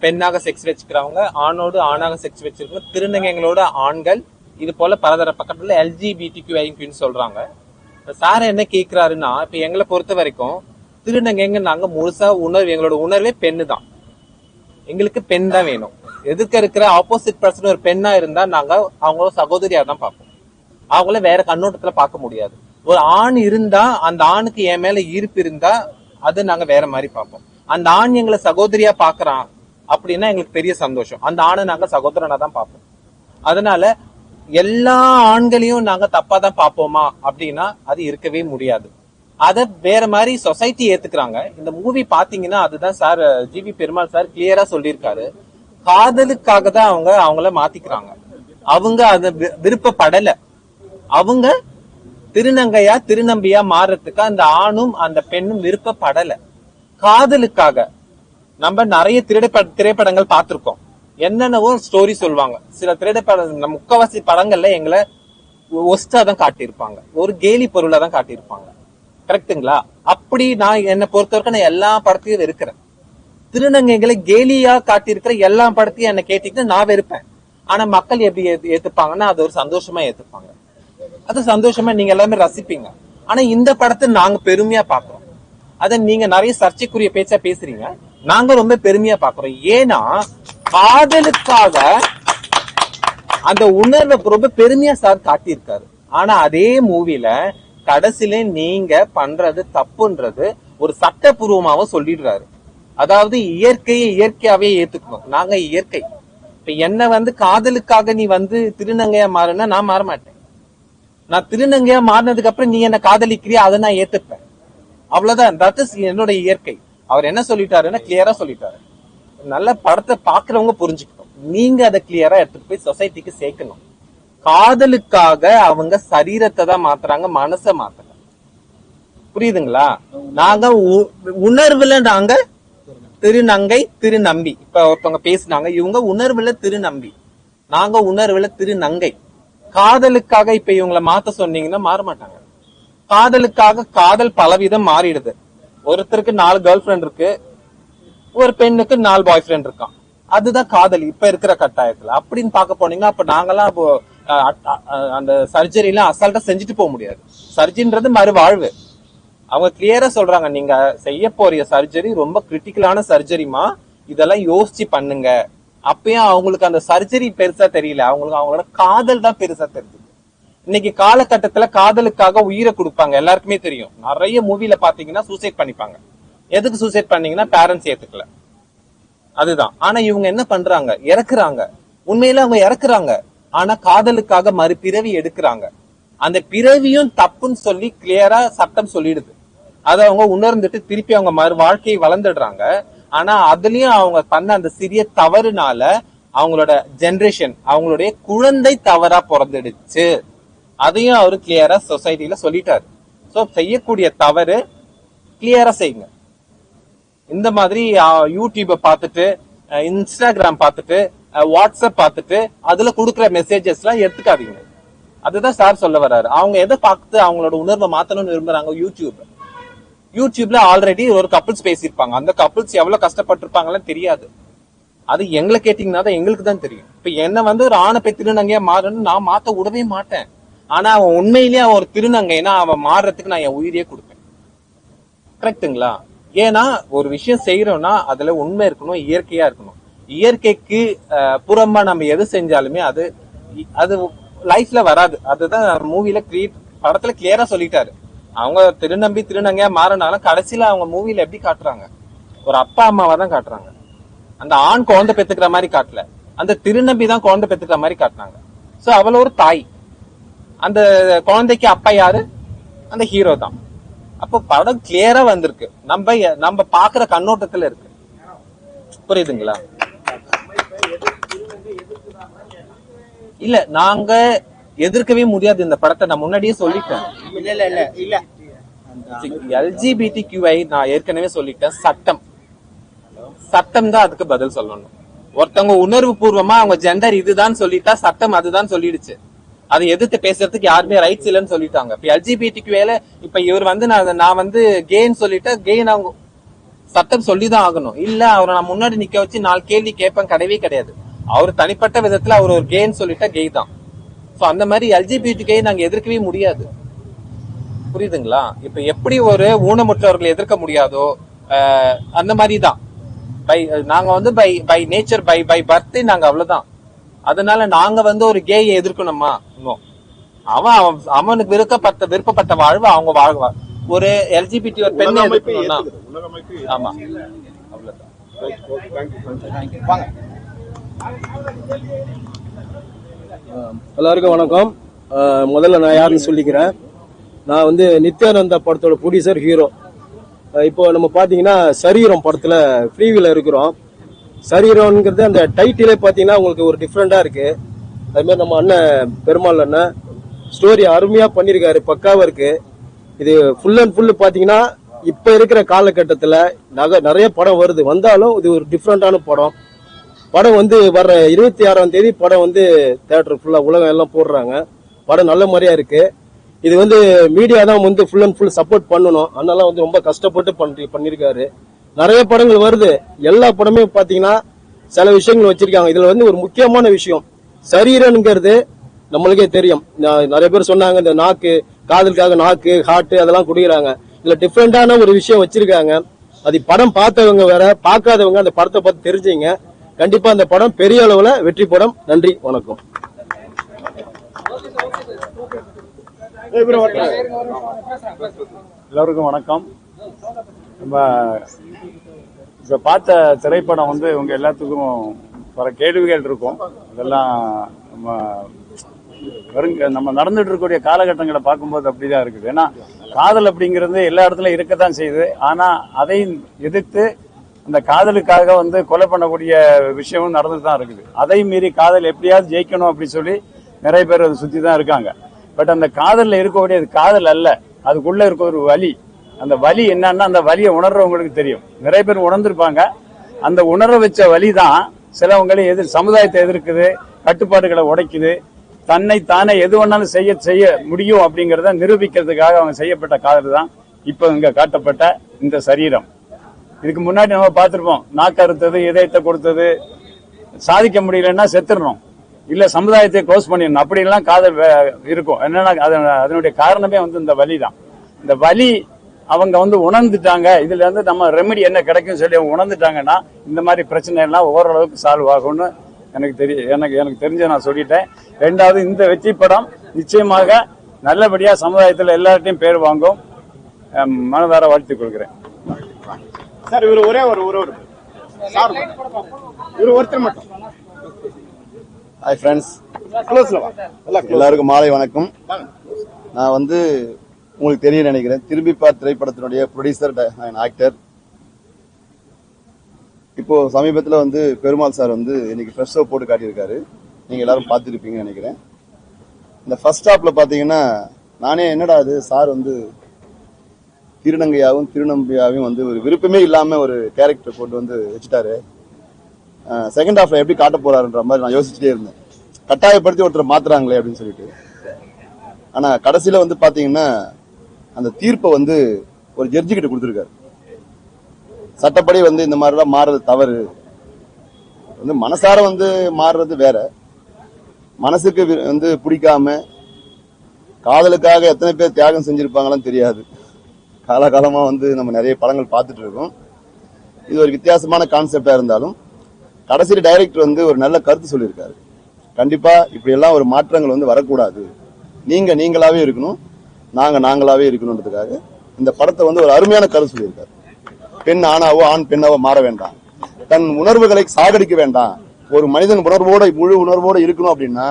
பெண்ணாக செக்ஸ் வச்சுக்கிறவங்க, ஆணோடு ஆணாக செக்ஸ் வச்சிருக்கவங்க, திருநங்கைகளோட ஆண்கள், இது போல பலதர பக்கத்துல எல்ஜிபிடிக்யூன்னு சொல்றாங்க. சார் என்ன கேட்கிறாருன்னா, இப்ப எங்களை பொறுத்த வரைக்கும் திருநங்கைங்க நாங்க முழுசா எங்களோட உணர்வே பெண்ணு தான். எங்களுக்கு பெண் தான் வேணும். எதுக்கு இருக்கிற ஆப்போசிட் பர்சன் ஒரு பெண்ணா இருந்தா நாங்க அவங்கள சகோதரியா தான் பார்ப்போம். அவங்கள வேற கண்ணோட்டத்துல பார்க்க முடியாது. ஒரு ஆண் இருந்தா அந்த ஆணுக்கு என் மேல ஈர்ப்பு இருந்தா அது நாங்க வேற மாதிரி பார்ப்போம். அந்த ஆண் எங்களை சகோதரியா பாக்குறான் அப்படின்னா எங்களுக்கு பெரிய சந்தோஷம். அந்த ஆணை நாங்க சகோதரனா தான் பார்ப்போம். அதனால எல்லா ஆண்களையும் நாங்க தப்பா தான் பார்ப்போமா அப்படின்னா அது இருக்கவே முடியாது. அத வேற மாதிரி சொசைட்டி ஏத்துக்கிறாங்க. இந்த மூவி பாத்தீங்கன்னா அதுதான் சார் ஜிவி பெருமாள் சார் கிளியரா சொல்லியிருக்காரு. காதலுக்காக தான் அவங்கள மாத்திக்கிறாங்க. அவங்க அத விருப்பப்படல. அவங்க திருநங்கையா திருநம்பியா மாறுறதுக்கு அந்த ஆணும் அந்த பெண்ணும் விருப்பப்படல. காதலுக்காக நம்ம நிறைய திரைப்படங்கள் பார்த்திருக்கோம். என்னென்னவோ ஸ்டோரி சொல்லுவாங்க. சில திரைப்பட முக்கவாசி படங்கள்ல எங்களை ஒஸ்டா தான் காட்டியிருப்பாங்க, ஒரு கேலி பொருளை தான் காட்டியிருப்பாங்க. கரெக்டுங்களா? அப்படி நான் என்னை பொறுத்தவரைக்கும் நான் எல்லா படத்தையும் வெறுக்கிறேன். திருநங்கைகளை கேலியா காட்டியிருக்கிற எல்லா படத்தையும் என்ன கேட்டீங்கன்னா நான் வெறுப்பேன். ஆனா மக்கள் எப்படி ஏத்துப்பாங்கன்னா அது ஒரு சந்தோஷமா ஏத்துப்பாங்க. அது சந்தோஷமா நீங்க எல்லாமே ரசிப்பீங்க. ஆனா இந்த படத்தை நாங்க பெருமையா பாக்குறோம். அத நீங்க நிறைய சர்ச்சைக்குரிய பேச்சா பேசுறீங்க, நாங்க ரொம்ப பெருமையா பாக்குறோம். ஏன்னா காதலுக்காக அந்த உணர்வை ரொம்ப பெருமையா சார் காட்டியிருக்காரு. ஆனா அதே மூவில கடைசியில நீங்க பண்றது தப்புன்றது ஒரு சட்டப்பூர்வமாவும் சொல்லிடுறாரு. அதாவது இயற்கையை இயற்கையாவே ஏத்துக்கணும். நாங்க இயற்கை. இப்ப என்ன வந்து காதலுக்காக நீ வந்து திருநங்கையா மாறுனா நான் மாற மாட்டேன். நான் திருநங்கையா மாறினதுக்கு அப்புறம் நீ என்ன காதலிக்கிறியா, அதை நான் ஏத்துப்பேன். அவ்வளவுதான். தட் இஸ் என்னோட இயற்கை. அவர் என்ன சொல்லிட்டாருன்னா கிளியரா சொல்லிட்டாரு. நல்ல படத்தை பாக்குறவங்க புரிஞ்சுக்கணும். நீங்க அதை கிளியரா எடுத்துட்டு போய் சொசைட்டிக்கு சேர்க்கணும். காதலுக்காக அவங்க சரீரத்தை தான் மாத்துறாங்க, மனசை மாத்தல. புரியுதுங்களா? நாங்க உணர்வுல நாங்க திருநங்கை திருநம்பி. இப்ப ஒருத்தவங்க பேசினாங்க, இவங்க உணர்வுல திருநம்பி, நாங்க உணர்வுல திருநங்கை. காதலுக்காக இப்ப இவங்களை மாத்த சொன்னீங்கன்னா மாற மாட்டாங்க. காதலுக்காக காதல் பலவிதம் மாறிடுது. ஒருத்தருக்கு 4 கேர்ள் ஃபிரெண்ட் இருக்கு, ஒரு பெண்ணுக்கு 4 பாய் ஃப்ரெண்ட் இருக்கான். அதுதான் காதல் இப்ப இருக்கிற கட்டாயத்துல. அப்படின்னு பார்க்க போனீங்கன்னா அப்ப நாங்கெல்லாம் அந்த சர்ஜரி எல்லாம் அசால்ட்டா செஞ்சுட்டு போக முடியாது. சர்ஜரின்றது மறுவாழ்வு. அவங்க கிளியரா சொல்றாங்க, நீங்க செய்ய போற சர்ஜரி ரொம்ப கிரிட்டிக்கலான சர்ஜரிமா, இதெல்லாம் யோசிச்சு பண்ணுங்க. அப்பயும் அவங்களுக்கு அந்த சர்ஜரி பெருசா தெரியல, அவங்களுக்கு அவங்களோட காதல் தான் பெருசா தெரியுது. இன்னைக்கு காலகட்டத்துல காதலுக்காக உயிரை கொடுப்பாங்க. எல்லாருக்குமே தெரியும். நிறைய மூவில பாத்தீங்கன்னா சூசைட் பண்ணிப்பாங்க. எதுக்கு சூசைட் பண்ணீங்கன்னா பேரண்ட்ஸ் ஏத்துக்கல. அதுதான். ஆனா இவங்க என்ன பண்றாங்க, இறக்குறாங்க. உண்மையில அவங்க இறக்குறாங்க, ஆனா காதலுக்காக மறுபிறவி எடுக்கிறாங்க. அந்த பிறவியும் தப்புன்னு சொல்லி கிளியரா சட்டம் சொல்லிடுது. அதை அவங்க உணர்ந்துட்டு திருப்பி அவங்க மறு வாழ்க்கையை வளர்ந்துடுறாங்க. ஆனா அதுலயும் அவங்க பண்ண அந்த சிறிய தவறுனால அவங்களோட ஜெனரேஷன், அவங்களுடைய குழந்தை தவறா பிறந்துடுச்சு. அதையும் அவரு கிளியரா சொசைட்டில சொல்லிட்டாரு. சோ செய்யக்கூடிய தவறு கிளியரா செய்யுங்க. இந்த மாதிரி யூடியூப பார்த்துட்டு, இன்ஸ்டாகிராம் பார்த்துட்டு, வாட்ஸ்அப் பார்த்துட்டு அதுல கொடுக்குற மெசேஜஸ் எல்லாம் எடுத்துக்காதீங்க. அதுதான் சார் சொல்ல வர்றாரு. அவங்க எதை பார்த்து அவங்களோட உணர்வை மாத்தணும்னு விரும்புறாங்க? யூடியூப்ல ஆல்ரெடி ஒரு கப்பிள்ஸ் பேசியிருப்பாங்க. அந்த கப்பிள்ஸ் எவ்வளவு கஷ்டப்பட்டிருப்பாங்கன்னு தெரியாது. அது எங்களை கேட்டீங்கன்னா தான் எங்களுக்கு தான் தெரியும். இப்ப என்ன வந்து ஒரு ஆணை போய் திருநங்கையா மாறணும்னு நான் மாத்த விடவே மாட்டேன். ஆனா அவன் உண்மையிலேயே அவன் ஒரு திருநங்கைனா அவன் மாறுறதுக்கு நான் என் உயிரியே கொடுப்பேன். கரெக்டுங்களா? ஏன்னா ஒரு விஷயம் செய்யறோம்னா அதுல உண்மை இருக்கணும், இயற்கையா இருக்கணும். இயற்கைக்கு புறம்பா நம்ம எது செஞ்சாலுமே அது அது லைஃப்ல வராது. அதுதான் மூவில படத்துல கிளியரா சொல்லிட்டாரு. அவங்க திருநம்பி திருநங்கையா மாறினாலும் கடைசியில அவங்க மூவில எப்படி காட்டுறாங்க? ஒரு அப்பா அம்மாவா தான் காட்டுறாங்க. அந்த ஆண் குழந்தை பெத்துக்கிற மாதிரி காட்டல, அந்த திருநம்பி தான் குழந்தை பெத்துக்கிற மாதிரி காட்டினாங்க. சோ அவள ஒரு தாய், அந்த குழந்தைக்கு அப்பா யாரு? அந்த ஹீரோ தான். அப்போ படம் கிளியரா வந்திருக்கு. நம்ம பாக்குற கண்ணோட்டத்துல இருக்கு. புரியுதுங்களா? இல்ல நாங்க எதிர்க்கவே முடியாது இந்த படத்தை. நான் முன்னாடியே சொல்லிட்டேன். இல்ல LGBTQI நான் ஏற்கனவே சொல்லிட்டேன். சட்டம் தான் அதுக்கு பதில் சொல்லணும். ஒருத்தவங்க உணர்வு பூர்வமா அவங்க ஜெண்டர் இதுதான் சொல்லிட்டா சட்டம் அதுதான் சொல்லிடுச்சு. அதை எதிர்த்து பேசுறதுக்கு யாருமே ரைட்ஸ் இல்லைன்னு சொல்லிட்டாங்க. இப்ப LGBTQல இப்ப இவர் வந்து நான் வந்து கேன்னு சொல்லிட்டா கேன்னு அவங்க சட்டம் சொல்லிதான் ஆகணும். இல்ல அவரை நான் முன்னாடி நிக்க வச்சு 4 கேள்வி கேட்பேன், கிடையவே கிடையாது. அவர் தனிப்பட்ட விதத்துல அவர் ஒரு கேன்னு சொல்லிட்டா கே தான். சோ அந்த மாதிரி LGBTQI நாங்க எதிர்க்கவே முடியாது. புரியுதுங்களா? இப்ப எப்படி ஒரு ஊனமுற்றவர்களை எதிர்க்க முடியாதோ அந்த மாதிரிதான் நாங்க வந்து பை நேச்சர் பை பர்த் நாங்க அவ்வளவுதான். அதனால நாங்க வந்து ஒரு கேயை எதிர்க்கணுமா? அவனுக்கு விருப்பப்பட்ட வாழ்வு அவங்க வாழ்வா. ஒரு LGBT ஒரு பெண்ணை எதிர்க்கணும்னா ஆமா அவ்வளவுதான். எல்லாருக்கும் வணக்கம். முதல்ல நான் யாருன்னு சொல்லிக்கிறேன். நான் வந்து நித்யானந்தா படத்தோட ப்ரொடியூசர், ஹீரோ. இப்போ நம்ம பாத்தீங்கன்னா சரீரம் படத்துல ஃப்ரீவில இருக்கிறோம். சரீரம்ங்கிறது அந்த டைட்டிலே பாத்தீங்கன்னா உங்களுக்கு ஒரு டிஃப்ரெண்டா இருக்கு. அது மாதிரி நம்ம அண்ணன் பெருமாள் அண்ணன் ஸ்டோரி அருமையா பண்ணிருக்காரு, பக்காவா இருக்கு. இது ஃபுல் அண்ட் ஃபுல் பாத்தீங்கன்னா இப்ப இருக்கிற காலகட்டத்துல நிறைய படம் வருது, வந்தாலும் இது ஒரு டிஃப்ரெண்டான படம். படம் வந்து வர்ற 26ஆம் தேதி படம் வந்து தியேட்டர் ஃபுல்லா உலகம் எல்லாம் போடுறாங்க. படம் நல்ல மாதிரியா இருக்கு. இது வந்து மீடியா தான் வந்து ஃபுல் அண்ட் ஃபுல் சப்போர்ட் பண்ணணும். அதனால வந்து ரொம்ப கஷ்டப்பட்டு பண்ணிருக்காரு. நிறைய படங்கள் வருது. எல்லா படமே பாத்தீங்கன்னா சில விஷயங்கள் வச்சிருக்காங்க. இதுல வந்து ஒரு முக்கியமான விஷயம் சரீரம்ங்கிறது நம்மளுக்கே தெரியும். நிறைய பேர் சொன்னாங்க இந்த நாக்கு, காதலுக்காக நாக்கு, ஹார்ட் அதெல்லாம் குடிக்கிறாங்க. இதுல டிஃப்ரெண்டான ஒரு விஷயம் வச்சிருக்காங்க. அது படம் பார்த்தவங்க வேற, பார்க்காதவங்க அந்த படத்தை பார்த்து தெரிஞ்சுங்க. கண்டிப்பா அந்த படம் பெரிய அளவுல வெற்றி படம். நன்றி, வணக்கம். எல்லோருக்கும் வணக்கம். நம்ம இப்ப பார்த்த திரைப்படம் வந்து உங்க எல்லாத்துக்கும் பல கேள்விகள் இருக்கும். அதெல்லாம் நம்ம நடந்துட்டு இருக்கக்கூடிய காலகட்டங்களை பார்க்கும்போது அப்படிதான் இருக்குது. ஏன்னா காதல் அப்படிங்கிறது எல்லா இடத்துலயும் இருக்கத்தான் செய்யுது. ஆனா அதை எதிர்த்து அந்த காதலுக்காக வந்து கொலை பண்ணக்கூடிய விஷயமும் நடந்துட்டு தான் இருக்குது. அதை மீறி காதல் எப்படியாவது ஜெயிக்கணும் அப்படின்னு சொல்லி நிறைய பேர் அதை சுத்தி தான் இருக்காங்க. பட் அந்த காதல்ல இருக்கக்கூடியது காதல் அல்ல, அதுக்குள்ள இருக்க ஒரு வலி. அந்த வலி என்னன்னா அந்த வலியை உணர்றவங்களுக்கு தெரியும். நிறைய பேர் உணர்ந்திருப்பாங்க. அந்த உணர வச்ச வலி தான் சிலவங்களை சமுதாயத்தை எதிர்க்குது, கட்டுப்பாடுகளை உடைக்குது, தன்னை தானே எது வேணாலும் செய்ய முடியும் அப்படிங்கறத நிரூபிக்கிறதுக்காக அவங்க செய்யப்பட்ட காதல் தான் இப்ப இங்க காட்டப்பட்ட இந்த சரீரம். இதுக்கு முன்னாடி நம்ம பார்த்திருப்போம், நாக்கு அறுத்தது, இதயத்தை கொடுத்தது, சாதிக்க முடியலன்னா செத்துடணும், இல்ல சமுதாயத்தை க்ளோஸ் பண்ணிடணும், அப்படின்லாம் காதல் இருக்கும். என்னன்னா அதனுடைய காரணமே வந்து இந்த வலி தான். இந்த வலி அவங்க வந்து உணர்ந்துட்டாங்க. இதுல இருந்து நம்ம ரெமெடி என்ன கிடைக்கும் சொல்லி அவங்க உணர்ந்துட்டாங்கன்னா இந்த மாதிரி பிரச்சனை எல்லாம் ஓரளவுக்கு சால்வ் ஆகும்னு எனக்கு தெரிஞ்ச நான் சொல்லிட்டேன். ரெண்டாவது, இந்த வெற்றி படம் நிச்சயமாக நல்லபடியா சமுதாயத்தில் எல்லார்ட்டையும் பேர் வாங்கும். மனதார வாழ்த்துக் கொள்கிறேன். சார், இவர் ஒரே ஒரு ஒருத்தர் மட்டும். ஹாய் ஃப்ரெண்ட்ஸ், எல்லாருக்கும் மாலை வணக்கம். நான் வந்து உங்களுக்கு தெரியும் நினைக்கிறேன், திரும்பி பார் திரைப்படத்தினுடைய ப்ரொடியூசர் அண்ட் ஆக்டர். இப்போ சமீபத்தில் வந்து பெருமாள் சார் வந்து இன்னைக்கு ஃப்ரெஷ் ஷோ போட்டு காட்டியிருக்காரு. நீங்க எல்லாரும் பார்த்துருப்பீங்கன்னு நினைக்கிறேன். இந்த ஃபர்ஸ்ட் ஹாப்ல பாத்தீங்கன்னா நானே என்னடா அது சார் வந்து திருநங்கையாவும் திருநம்பியாவும் வந்து ஒரு விருப்பமே இல்லாம ஒரு கேரக்டர் போட்டு வந்து வச்சுட்டாரு. செகண்ட் ஹாஃப்ல எப்படி காட்ட போறாருன்ற மாதிரி நான் யோசிச்சுட்டே இருந்தேன். கட்டாயப்படுத்தி ஒருத்தர் மாத்துறாங்களே அப்படின்னு சொல்லிட்டு. ஆனா கடைசியில வந்து பாத்தீங்கன்னா அந்த தீர்ப்பை வந்து ஒரு ஜட்ஜி கிட்ட கொடுத்துருக்காரு. சட்டப்படி வந்து இந்த மாதிரிலாம் மாறுறது தவறு, வந்து மனசார வந்து மாறுறது வேற, மனசுக்கு வந்து பிடிக்காம காதலுக்காக எத்தனை பேர் தியாகம் செஞ்சிருப்பாங்களான்னு தெரியாது. காலகாலமா வந்து நம்ம நிறைய படங்கள் பார்த்துட்டு இருக்கோம். இது ஒரு வித்தியாசமான கான்செப்டா இருந்தாலும் கடைசியில் டைரக்டர் வந்து ஒரு நல்ல கருத்து சொல்லியிருக்காரு. கண்டிப்பா இப்படி எல்லாம் ஒரு மாற்றங்கள் வந்து வரக்கூடாது, நீங்க நீங்களாவே இருக்கணும், நாங்க நாங்களாவே இருக்கணும்ன்றதுக்காக இந்த படத்தை வந்து ஒரு அருமையான கருத்து சொல்லியிருக்காரு. பெண் ஆணாவோ ஆண் பெண்ணாவோ மாற வேண்டாம், தன் உணர்வுகளை சாகடிக்க வேண்டாம், ஒரு மனிதன் உணர்வோட முழு உணர்வோடு இருக்கணும் அப்படின்னா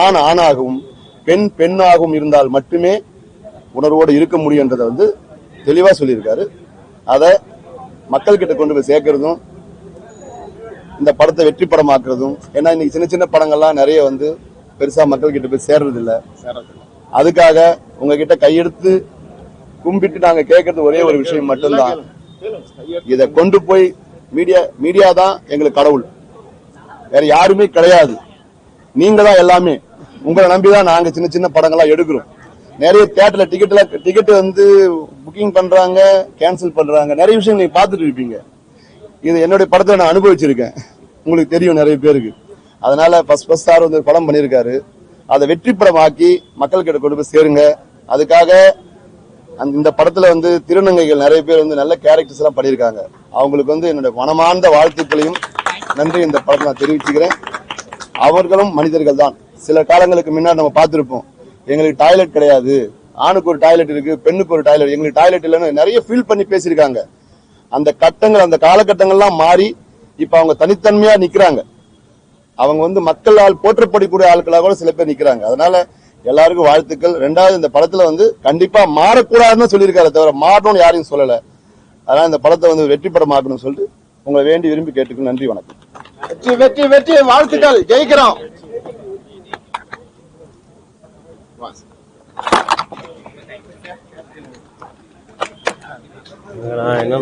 ஆண் ஆணாகவும் பெண் பெண்ணாகவும் இருந்தால் மட்டுமே உணர்வோடு இருக்க முடியுன்றதை வந்து தெளிவா சொல்லியிருக்காரு. அதை மக்கள் கிட்ட கொண்டு போய் சேர்க்கறதும் இந்த படத்தை வெற்றி படமாக்குறதும். ஏன்னா இன்னைக்கு சின்ன சின்ன படங்கள்லாம் நிறைய வந்து பெருசா மக்கள் கிட்ட போய் சேர்றது இல்ல. அதுக்காக உங்ககிட்ட கையெடுத்து கும்பிட்டு நாங்க கேட்கறது ஒரே ஒரு விஷயம் மட்டும்தான், இதை கொண்டு போய் மீடியா தான் எங்களுக்கு கடவுள், வேற யாருமே கிடையாது, நீங்க தான் எல்லாமே. உங்களை நம்பிதான் நாங்க சின்ன சின்ன படங்கள்லாம் எடுக்கிறோம். நிறைய தியேட்டர்ல டிக்கெட் வந்து புக்கிங் பண்றாங்க, கேன்சல் பண்றாங்க, நிறைய விஷயம் நீங்க பாத்துட்டு இருப்பீங்க. இது என்னுடைய படத்தை நான் அனுபவிச்சிருக்கேன், உங்களுக்கு தெரியும் நிறைய பேருக்கு. அதனால ஃபர்ஸ்ட் சார் வந்து படம் பண்ணியிருக்காரு, அதை வெற்றி படமாக்கி மக்கள் கிட்ட கொண்டு போய் சேருங்க. அதுக்காக இந்த படத்துல வந்து திருநங்கைகள் நிறைய பேர் வந்து நல்ல கேரக்டர்ஸ் எல்லாம் பண்ணியிருக்காங்க. அவங்களுக்கு வந்து என்னுடைய மனமார்ந்த வாழ்த்துக்களையும் நன்றி இந்த படத்தை நான் தெரிவிச்சுக்கிறேன். அவர்களும் மனிதர்கள் தான். சில காலங்களுக்கு முன்னாடி நம்ம பார்த்திருப்போம், எங்களுக்கு டாய்லெட் கிடையாது, ஆணுக்கு ஒரு டாய்லெட் இருக்கு, பெண்ணுக்கு ஒரு டாய்லெட், எங்களுக்கு டாய்லெட் இல்லைன்னு நிறைய ஃபீல் பண்ணி பேசியிருக்காங்க. அந்த கட்டங்கள் அந்த காலகட்டங்கள்லாம் மாறி இப்ப அவங்க தனித்தன்மையா நிக்கிறாங்க. அவங்க வந்து மக்களால் போற்றப்படக்கூடிய ஆட்களாக கூட சில பேர் நிக்கிறாங்க. அதனால எல்லாருக்கும் வாழ்த்துக்கள். ரெண்டாவது, இந்த படத்துல வந்து கண்டிப்பா மாறக்கூடாதுன்னு சொல்லியிருக்காரு, தவிர மாறணும்னு யாரையும் சொல்லல. அதனால இந்த படத்தை வந்து வெற்றி படமாக்கணும்னு சொல்லிட்டு உங்களை வேண்டி விரும்பி கேட்டுக்கணும். நன்றி, வணக்கம். வெற்றி வெற்றி வெற்றி, வாழ்த்துக்கள், ஜெயிக்கிறோம். என்ன